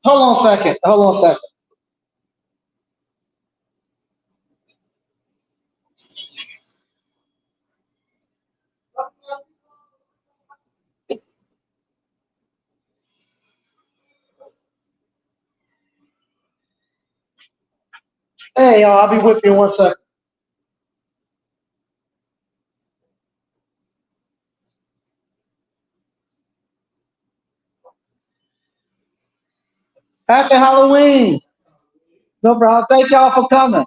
Hold on a second. Hold on a second. Hey, y'all, I'll be with you in 1 second. Happy Halloween. No problem. Thank y'all for coming.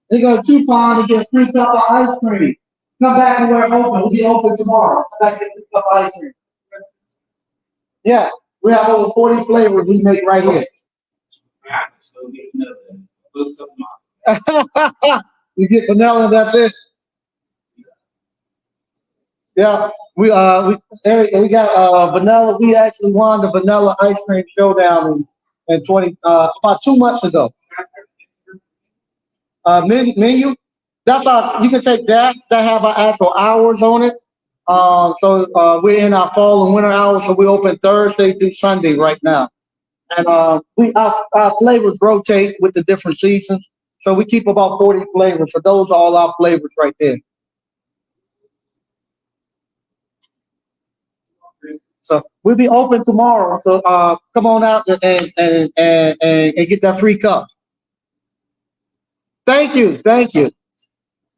They got a coupon to get a free cup of ice cream. Come back and we're open. We'll be open tomorrow. Come back and get a free cup of ice cream. Yeah, we have over 40 flavors we make right here. You get vanilla and that's it. Yeah, Eric, we got vanilla. We actually won the vanilla ice cream showdown in 20 about 2 months ago. Menu. That's you can take that. That have our actual hours on it. We're in our fall and winter hours, so we open Thursday through Sunday right now. And our flavors rotate with the different seasons. So we keep about 40 flavors. So those are all our flavors right there. So we'll be open tomorrow. So come on out and get that free cup. Thank you. Thank you.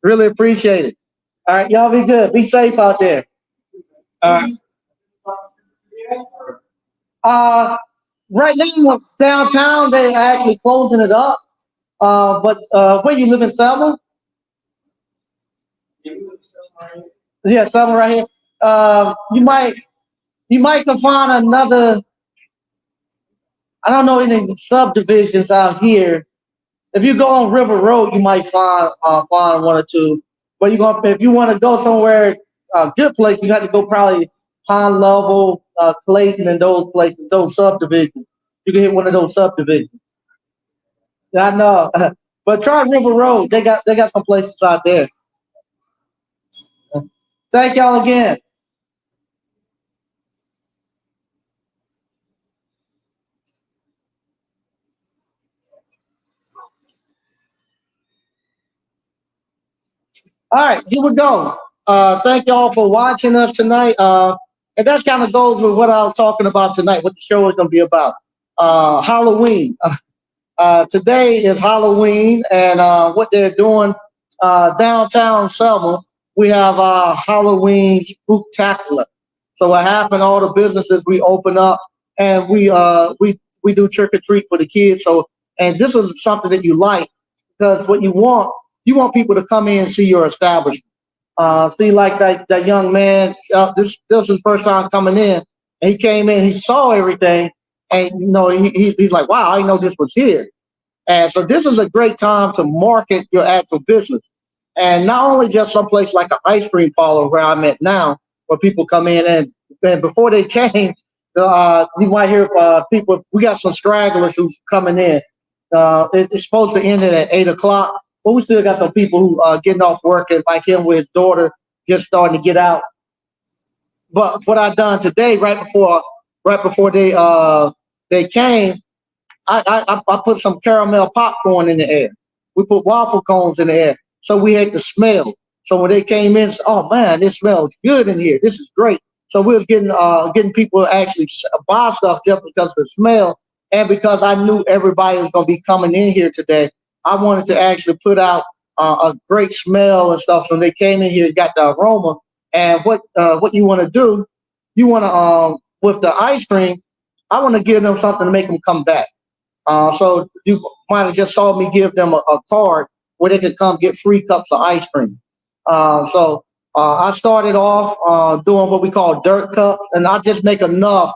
Really appreciate it. All right, y'all be good. Be safe out there. Right now, downtown, they actually closing it up. But where you live in Selma? Yeah, Selma right here. You might can find another. I don't know any subdivisions out here. If you go on River Road, you might find one or two. But if you want to go somewhere good place, you have to go probably Pond Level, Clayton, and those places, those subdivisions. You can hit one of those subdivisions. I know, but try River Road. They got some places out there. Thank y'all again. All right, here we go. Thank y'all for watching us tonight. And that kind of goes with what I was talking about tonight, what the show is going to be about. Halloween. Today is Halloween, and what they're doing downtown Selma, we have Halloween Spooktacular. So what happened? All the businesses we open up, and we do trick or treat for the kids. So, and this is something that you like because what you want people to come in and see your establishment. See, like that young man. This was his first time coming in, and he came in, he saw everything, and he's like, "Wow, I didn't know this was here." And so this is a great time to market your actual business, and not only just someplace like an ice cream parlor where I'm at now, where people come in and before they came, you might hear people. We got some stragglers who's coming in. It's supposed to end at 8 o'clock. But we still got some people who getting off work and like him with his daughter just starting to get out. But what I done today, right before they came, I put some caramel popcorn in the air. We put waffle cones in the air, so we had the smell. So when they came in, oh man, this smells good in here. This is great. So we was getting people to actually buy stuff just because of the smell, and because I knew everybody was gonna be coming in here today. I wanted to actually put out a great smell and stuff. So they came in here and got the aroma. And what you want to do, you want to with the ice cream, I want to give them something to make them come back. So you might have just saw me give them a card where they could come get free cups of ice cream. I started off doing what we call dirt cups, and I just make enough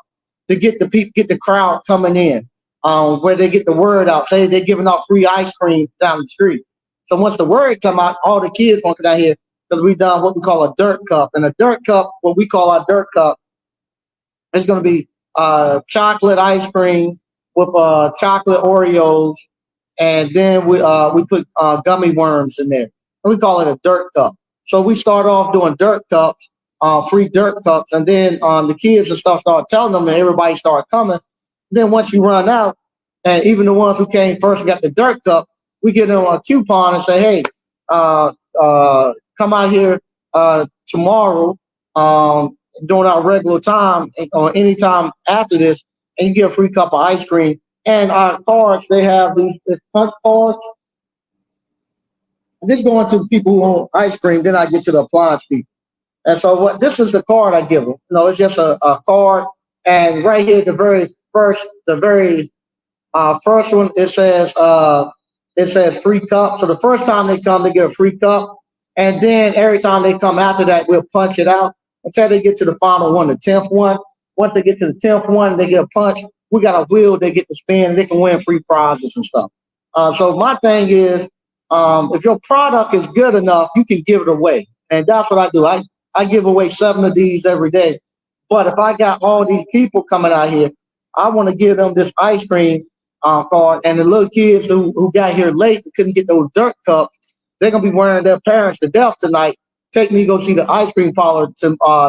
to get the crowd coming in. Where they get the word out. Say they're giving out free ice cream down the street. So once the word come out, all the kids want to come down here because we done what we call a dirt cup. And a dirt cup, what we call our dirt cup, is going to be chocolate ice cream with chocolate Oreos, and then we put gummy worms in there. And we call it a dirt cup. So we start off doing dirt cups, free dirt cups, and then the kids and stuff start telling them, and everybody start coming. Then once you run out, and even the ones who came first and got the dirt cup, we give them a coupon and say, hey, come out here tomorrow during our regular time or any time after this, and you get a free cup of ice cream. And our cards, they have these punch cards. This going to the people who own ice cream, then I get to the appliance people. And so what this is the card I give them. It's just a card. And right here, the very first one, it says free cup. So the first time they come, they get a free cup. And then every time they come after that, we'll punch it out until they get to the final one, the 10th one. Once they get to the 10th one, they get a punch. We got a wheel they get to spin, and they can win free prizes and stuff. So my thing is, if your product is good enough, you can give it away. And that's what I do. I give away 7 of these every day. But if I got all these people coming out here, I want to give them this ice cream card. And the little kids who got here late and couldn't get those dirt cups, they're going to be wearing their parents to death tonight. Take me go see the ice cream parlor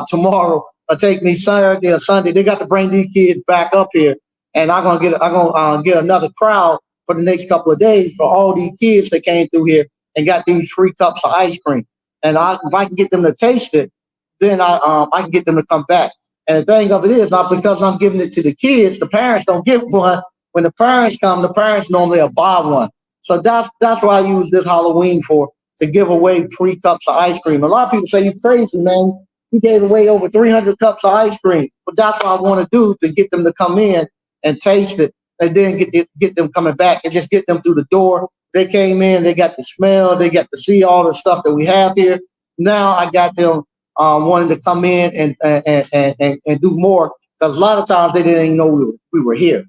tomorrow, or take me Saturday or Sunday. They got to bring these kids back up here. And I'm gonna get another crowd for the next couple of days for all these kids that came through here and got these free cups of ice cream. And if I can get them to taste it, then I can get them to come back. And the thing of it is, not because I'm giving it to the kids, the parents don't get one. When the parents come, the parents normally will buy one. So that's what I use this Halloween for, to give away free cups of ice cream. A lot of people say, "You crazy, man. You gave away over 300 cups of ice cream." But that's what I want to do, to get them to come in and taste it, and then get them coming back and just get them through the door. They came in, they got to smell, they got to see all the stuff that we have here. Now I got them wanting to come in and do more, because a lot of times they didn't even know we were here.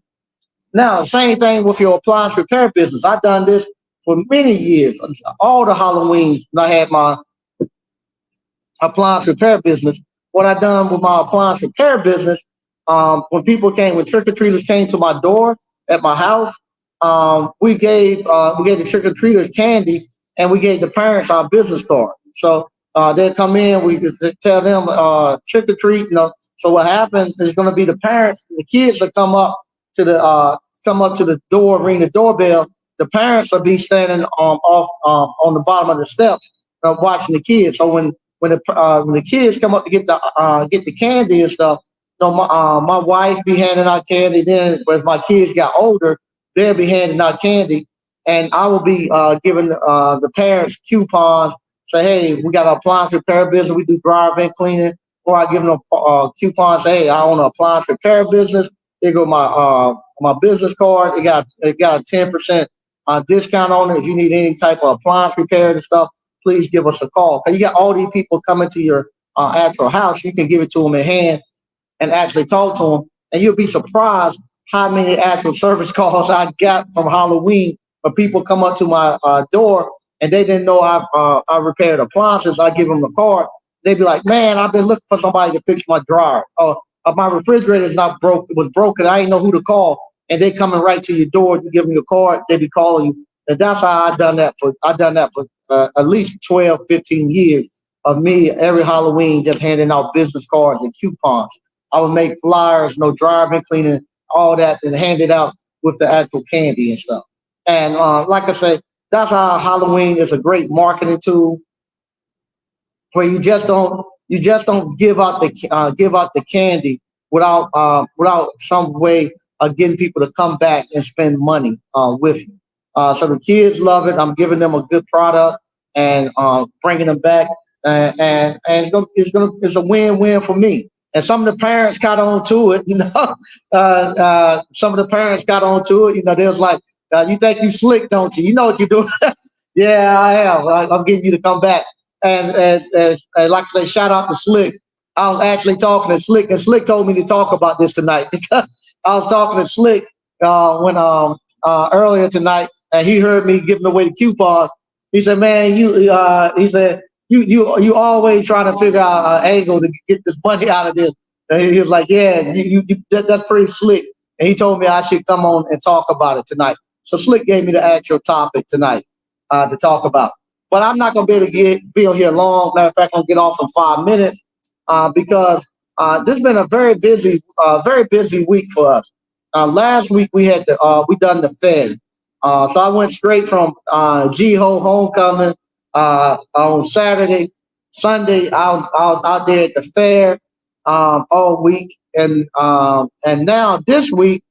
Now, same thing with your appliance repair business. I've done this for many years. All the Halloweens, I had my appliance repair business. What I done with my appliance repair business, when trick-or-treaters came to my door at my house, we gave the trick-or-treaters candy, and we gave the parents our business card. So they'd come in, we tell them trick-or-treat. So what happened is going to be the parents, the kids will come up to the door, ring the doorbell. The parents will be standing on the bottom of the steps watching the kids. So when the kids come up to get the candy and stuff, my wife be handing out candy. Then as my kids got older, they'll be handing out candy, and I will be giving the parents coupons. Say, hey, we got an appliance repair business. We do dryer vent cleaning. Or I give them a coupon. Say, hey, I own an appliance repair business. They go my business card. It got a 10% discount on it. If you need any type of appliance repair and stuff, please give us a call. Because you got all these people coming to your actual house. You can give it to them in hand and actually talk to them, and you'll be surprised how many actual service calls I got from Halloween. When people come up to my door and they didn't know I repaired appliances, I give them a card. They'd be like, "Man, I've been looking for somebody to fix my dryer. My refrigerator is not broke. It was broken. I didn't know who to call." And they coming right to your door. You give them your card. They be calling you. And that's how I've done that for at least 12, 15 years of me every Halloween just handing out business cards and coupons. I would make flyers, dryer vent cleaning, all that, and hand it out with the actual candy and stuff. And like I said, that's how Halloween is a great marketing tool, where you just don't give out the candy without some way of getting people to come back and spend money with you. So the kids love it. I'm giving them a good product and bringing them back, and it's a win-win for me. And some of the parents got on to it, Some of the parents got on to it, They was like, "You think you slick, don't you? You know what you're doing." Yeah, I am. I'm getting you to come back. And like I say, shout out to Slick. I was actually talking to Slick, and Slick told me to talk about this tonight because I was talking to Slick when earlier tonight, and he heard me giving away the coupons. He said, "Man, you always trying to figure out an angle to get this money out of this." And he was like, "Yeah, that's pretty slick." And he told me I should come on and talk about it tonight. So Slick gave me the actual topic tonight to talk about. But I'm not going to be able to be on here long. Matter of fact, I'm going to get off in 5 minutes because this has been a very busy week for us. last week we had we done the fair. So I went straight from G-Ho homecoming on Saturday. Sunday I was out there at the fair all week, and now this week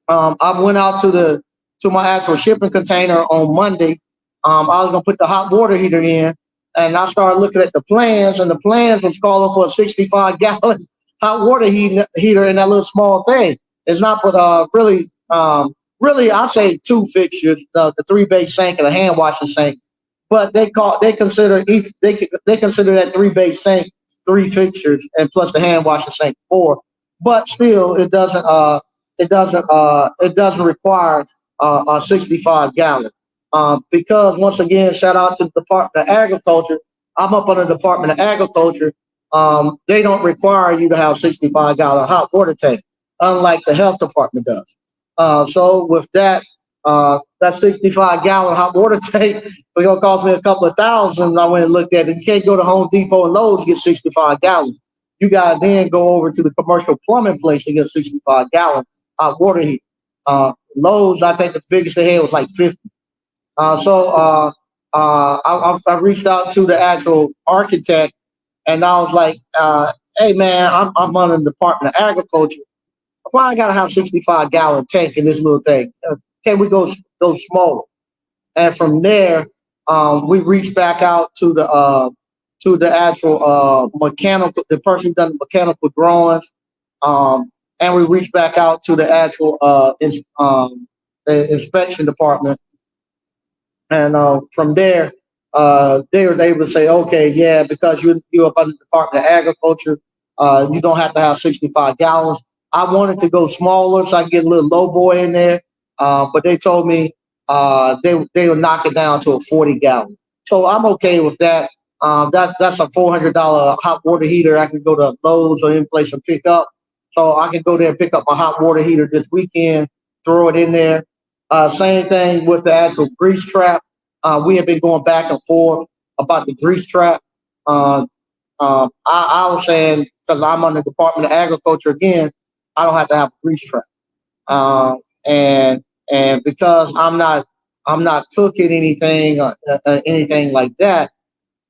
I went out to my actual shipping container on Monday. I was gonna put the hot water heater in, and I started looking at the plans, and the plans was calling for a 65-gallon hot water heater in that little small thing. It's not, but really, I say two fixtures, the three bay sink and a hand washing sink. But they consider they consider that three bay sink three fixtures, and plus the hand washing sink four. But still, it doesn't require a 65-gallon. Because once again, shout out to the Department of Agriculture. I'm up under the Department of Agriculture. They don't require you to have 65-gallon hot water tank, unlike the health department does. So with that, that 65-gallon hot water tank was gonna cost me a couple of thousand. I went and looked at it. You can't go to Home Depot and Lowe's to get 65 gallons. You gotta then go over to the commercial plumbing place to get 65-gallon hot water heat. Lowe's, I think the biggest they had was like 50. I reached out to the actual architect, and I was like, "Hey man, I'm on the Department of Agriculture. Why I gotta have 65-gallon tank in this little thing? Can we go smaller?" And from there, we reached back out to the actual mechanical, the person who done the mechanical drawings, and we reached back out to the actual the inspection department. And from there, they were able to say, okay, yeah, because you're up under the Department of Agriculture, you don't have to have 65 gallons. I wanted to go smaller so I could get a little low boy in there, but they told me they would knock it down to a 40-gallon. So I'm okay with that. That's a $400 hot water heater. I can go to Lowe's or any place and pick up. So I can go there and pick up my hot water heater this weekend, throw it in there. Same thing with the actual grease trap. We have been going back and forth about the grease trap. I was saying, because I'm on the Department of Agriculture again, I don't have to have a grease trap. And because I'm not cooking anything anything like that,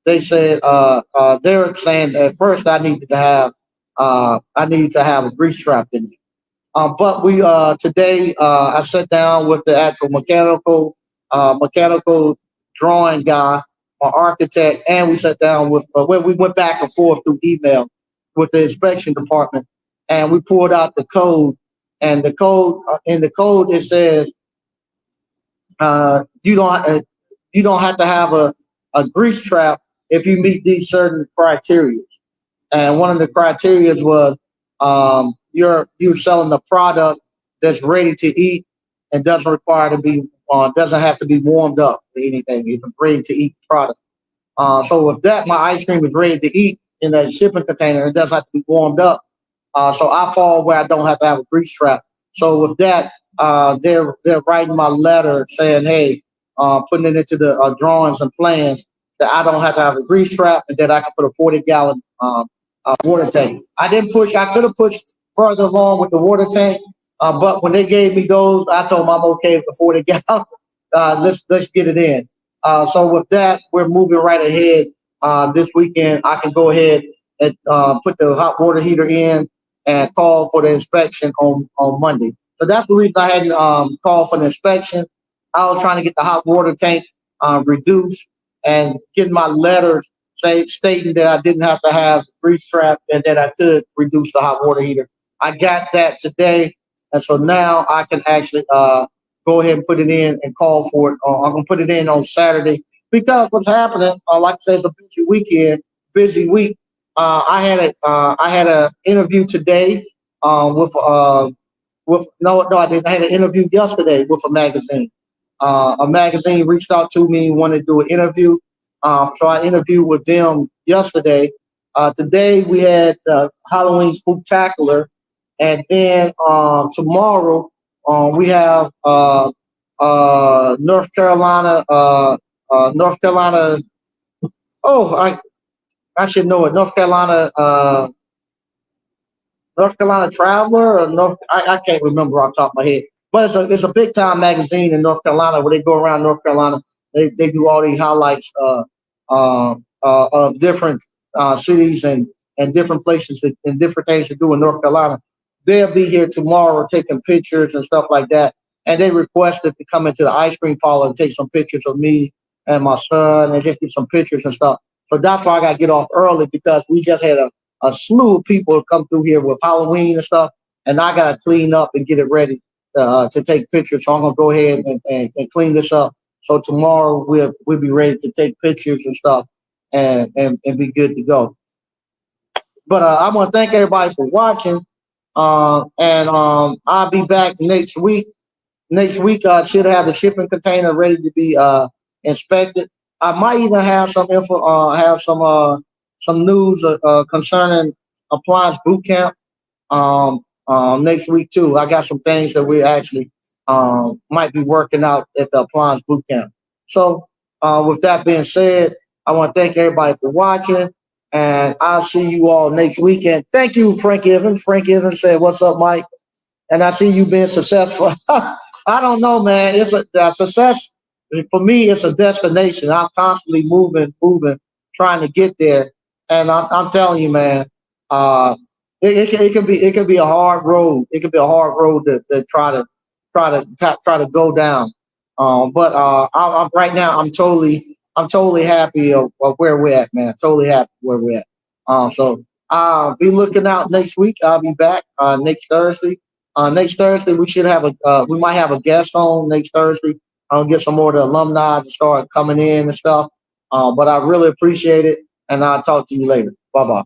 they said they're saying at first I needed to have a grease trap in there. But we today I sat down with the actual mechanical drawing guy or architect, and we sat down with we went back and forth through email with the inspection department, and we pulled out the code. And the code in the code it says you don't have to have a grease trap if you meet these certain criteria. And one of the criteria was you're selling a product that's ready to eat and doesn't require to be doesn't have to be warmed up or anything. It's a ready to eat product. So with that, my ice cream is ready to eat in that shipping container. It doesn't have to be warmed up. So I fall where I don't have to have a grease trap. So with that, they're writing my letter saying, hey, putting it into the drawings and plans that I don't have to have a grease trap and that I can put a 40-gallon water tank. I didn't push. I could have pushed further along with the water tank, but when they gave me those, I told them I'm okay with the 40-gallon. Let's get it in. So with that, we're moving right ahead. This weekend, I can go ahead and put the hot water heater in and call for the inspection on Monday. So that's the reason I hadn't called for the inspection. I was trying to get the hot water tank reduced and getting my letters stating that I didn't have to have the grease trap and that I could reduce the hot water heater. I got that today, and so now I can actually go ahead and put it in and call for it. I'm gonna put it in on Saturday because what's happening, like I said, it's a busy weekend, busy week. I had an interview today with no I didn't. I had an interview yesterday with a magazine. A magazine reached out to me, wanted to do an interview. So I interviewed with them yesterday. Today we had Halloween Spooktacular, and then tomorrow we have North Carolina. North Carolina. Oh, I should know it. North Carolina North Carolina Traveler or I can't remember off the top of my head. But it's a big time magazine in North Carolina where they go around North Carolina. They do all these highlights of different cities and different places and different things to do in North Carolina. They'll be here tomorrow taking pictures and stuff like that. And they requested to come into the ice cream parlor and take some pictures of me and my son and just get some pictures and stuff. So that's why I got to get off early because we just had a slew of people come through here with Halloween and stuff. And I got to clean up and get it ready to take pictures. So I'm going to go ahead and clean this up. So tomorrow we'll be ready to take pictures and stuff and be good to go. But I want to thank everybody for watching. And I'll be back next week. Next week, I should have the shipping container ready to be inspected. I might even have some info, have some news concerning appliance boot camp next week too. I got some things that we actually might be working out at the appliance boot camp. So, with that being said, I want to thank everybody for watching, and I'll see you all next weekend. Thank you, Frank Evans. Frank Evans said, "What's up, Mike?" And I see you being successful. I don't know, man. It's a success for me. It's a destination. I'm constantly moving, trying to get there. And I'm telling you, man, it can be a hard road. It can be a hard road to try to go down. But I'm right now. I'm totally happy of where we're at, man. Totally happy where we're at. So I'll be looking out next week. I'll be back next Thursday. Next Thursday we should have we might have a guest on next Thursday. I'll get some more of the alumni to start coming in and stuff. But I really appreciate it, and I'll talk to you later. Bye bye.